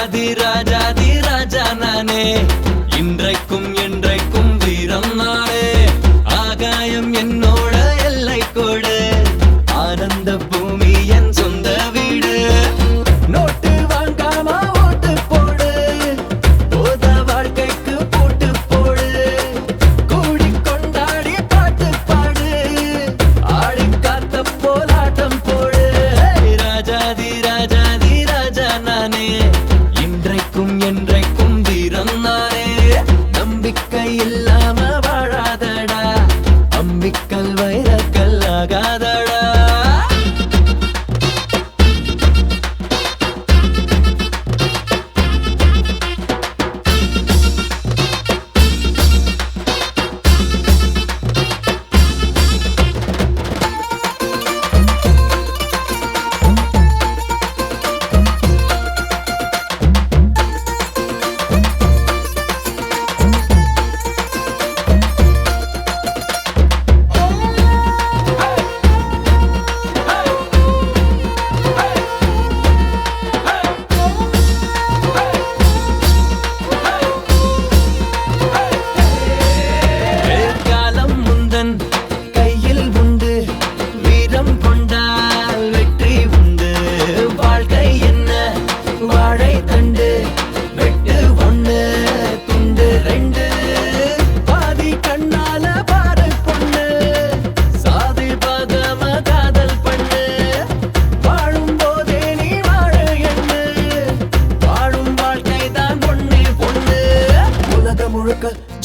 ராஜாதி ராஜாதி ராஜா நானே இன்றைக்கும் என்றைக்கும் வீரம் நானே ஆகாயம் என்னோட எல்லை கோடு ஆனந்த பூமி என் சொந்த வீடு நோட்டு வாங்காம ஓட்டு போடு போத வாழ்க்கைக்கு போட்டு போடு கூடி கொண்டாடி பாட்டு பாடு ஆடி காத்த போலாட்டம் போடு ராஜாதி ராஜாதி ராஜா நானே இன்றைக்கும் என்றைக்கும் வீரம் நானே நம்பிக்கை இல்லாம வாழாதடா அம்பிக்கல் வைரக்கல் ஆகாதடா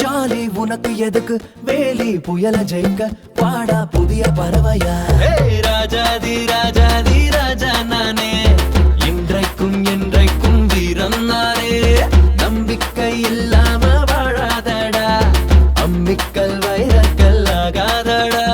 ஜாலி உனக்கு எதுக்கு வேலி புயல ஜெயிக்க பாடா புதிய பறவையா ராஜாதி ராஜாதி ராஜா நானே இன்றைக்கும் என்றைக்கும் வீரம் நானே நம்பிக்கை இல்லாம வாழாதடா அம்பிக்கல் வைரக்கல் ஆகாதடா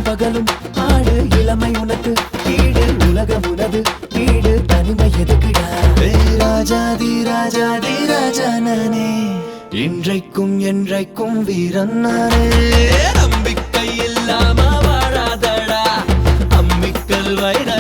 பகலும் ஆடு இளமை உனக்கு வீடு உலகம் உனது வீடு தனிமை எதுக்குடா ராஜாதி ராஜாதி ராஜா நானே இன்றைக்கும் என்றைக்கும் வீரன் நானே நம்பிக்கை இல்லாம வாழாதடா அம்பிக்கல் வைர